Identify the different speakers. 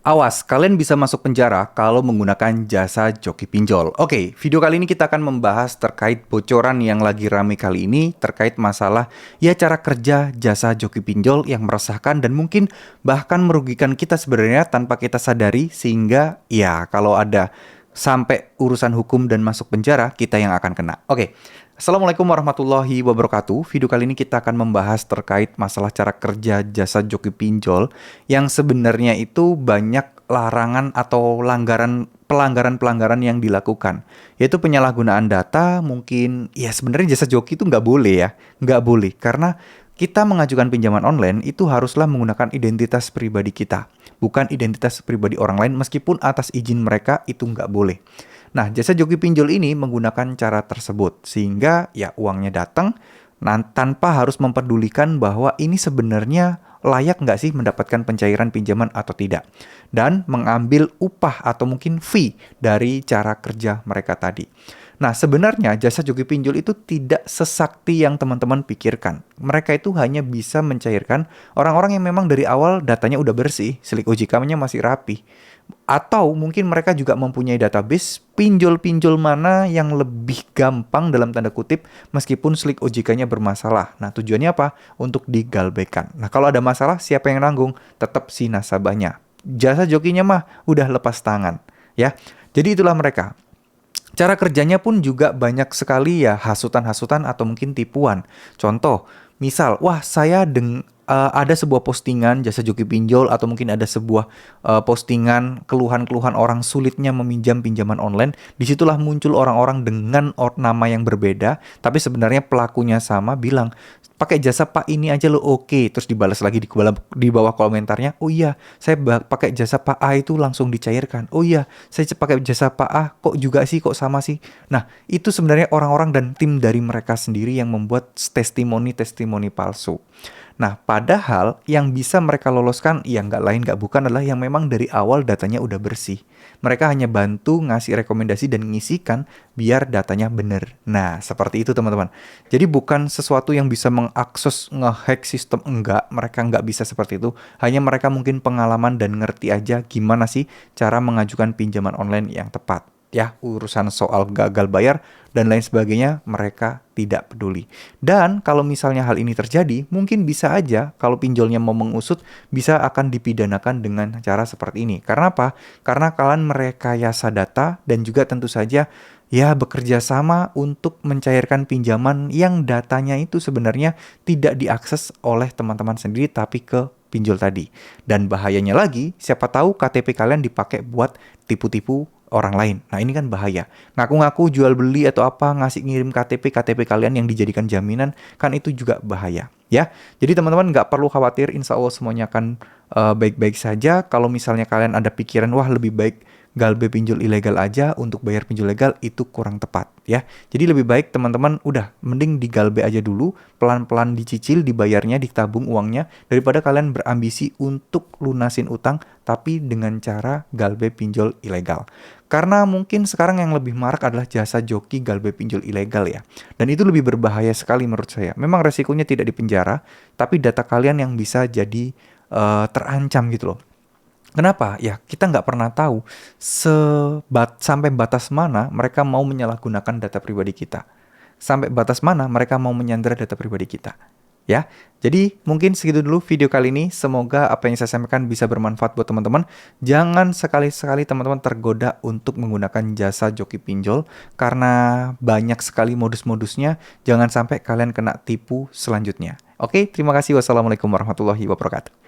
Speaker 1: Awas, kalian bisa masuk penjara kalau menggunakan jasa joki pinjol. Oke, video kali ini kita akan membahas terkait bocoran yang lagi rame kali ini terkait masalah ya cara kerja jasa joki pinjol yang meresahkan dan mungkin bahkan merugikan kita sebenarnya tanpa kita sadari sehingga ya kalau ada sampai urusan hukum dan masuk penjara kita yang akan kena. Oke. Assalamualaikum warahmatullahi wabarakatuh. Video kali ini kita akan membahas terkait masalah cara kerja jasa joki pinjol yang sebenarnya itu banyak larangan atau pelanggaran-pelanggaran yang dilakukan. Yaitu penyalahgunaan data, mungkin ya sebenarnya jasa joki itu nggak boleh ya. Nggak boleh, karena kita mengajukan pinjaman online itu haruslah menggunakan identitas pribadi kita. Bukan identitas pribadi orang lain meskipun atas izin mereka itu nggak boleh. Nah, jasa joki pinjol ini menggunakan cara tersebut sehingga ya uangnya datang tanpa harus memperdulikan bahwa ini sebenarnya layak nggak sih mendapatkan pencairan pinjaman atau tidak. Dan mengambil upah atau mungkin fee dari cara kerja mereka tadi. Nah, sebenarnya jasa joki pinjol itu tidak sesakti yang teman-teman pikirkan. Mereka itu hanya bisa mencairkan orang-orang yang memang dari awal datanya udah bersih, silik OJK-nya masih rapi. Atau mungkin mereka juga mempunyai database pinjol-pinjol mana yang lebih gampang dalam tanda kutip meskipun slik OJK-nya bermasalah. Nah, tujuannya apa? Untuk digalbekan. Nah, kalau ada masalah siapa yang nanggung? Tetap si nasabahnya. Jasa jokinya mah udah lepas tangan, ya. Jadi itulah mereka. Cara kerjanya pun juga banyak sekali ya hasutan-hasutan atau mungkin tipuan. Contoh, misal, wah ada sebuah postingan jasa joki pinjol atau mungkin ada sebuah postingan keluhan-keluhan orang sulitnya meminjam pinjaman online. Disitulah muncul orang-orang dengan nama yang berbeda, tapi sebenarnya pelakunya sama bilang, pakai jasa Pak ini aja lo oke. Terus dibalas lagi di bawah komentarnya, oh iya, saya pakai jasa Pak A itu langsung dicairkan. Oh iya, saya pakai jasa Pak A, kok juga sih, kok sama sih. Nah, itu sebenarnya orang-orang dan tim dari mereka sendiri yang membuat testimoni-testimoni palsu. Nah, padahal yang bisa mereka loloskan ya nggak lain nggak bukan adalah yang memang dari awal datanya udah bersih. Mereka hanya bantu ngasih rekomendasi dan ngisikan biar datanya bener. Nah, seperti itu teman-teman. Jadi bukan sesuatu yang bisa mengakses ngehack sistem, enggak. Mereka nggak bisa seperti itu. Hanya mereka mungkin pengalaman dan ngerti aja gimana sih cara mengajukan pinjaman online yang tepat. Ya, urusan soal gagal bayar dan lain sebagainya mereka tidak peduli. Dan kalau misalnya hal ini terjadi, mungkin bisa aja kalau pinjolnya mau mengusut bisa akan dipidanakan dengan cara seperti ini. Karena apa? Karena kalian merekayasa data dan juga tentu saja ya bekerja sama untuk mencairkan pinjaman yang datanya itu sebenarnya tidak diakses oleh teman-teman sendiri tapi ke pinjol tadi. Dan bahayanya lagi, siapa tahu KTP kalian dipakai buat tipu-tipu orang lain. Nah, ini kan bahaya. Ngaku-ngaku jual beli atau apa, ngasih ngirim KTP kalian yang dijadikan jaminan, kan itu juga bahaya. Ya, jadi teman-teman nggak perlu khawatir, insya Allah semuanya akan baik-baik saja. Kalau misalnya kalian ada pikiran, wah lebih baik galbe pinjol ilegal aja untuk bayar pinjol legal, itu kurang tepat ya. Jadi lebih baik teman-teman udah mending digalbe aja dulu, pelan-pelan dicicil dibayarnya, ditabung uangnya daripada kalian berambisi untuk lunasin utang tapi dengan cara galbe pinjol ilegal. Karena mungkin sekarang yang lebih marak adalah jasa joki galbe pinjol ilegal ya. Dan itu lebih berbahaya sekali menurut saya. Memang resikonya tidak di penjara, tapi data kalian yang bisa jadi terancam gitu loh. Kenapa? Ya, kita nggak pernah tahu sampai batas mana mereka mau menyalahgunakan data pribadi kita. Sampai batas mana mereka mau menyandera data pribadi kita. Ya, jadi mungkin segitu dulu video kali ini. Semoga apa yang saya sampaikan bisa bermanfaat buat teman-teman. Jangan sekali-sekali teman-teman tergoda untuk menggunakan jasa joki pinjol. Karena banyak sekali modus-modusnya. Jangan sampai kalian kena tipu selanjutnya. Oke, terima kasih. Wassalamualaikum warahmatullahi wabarakatuh.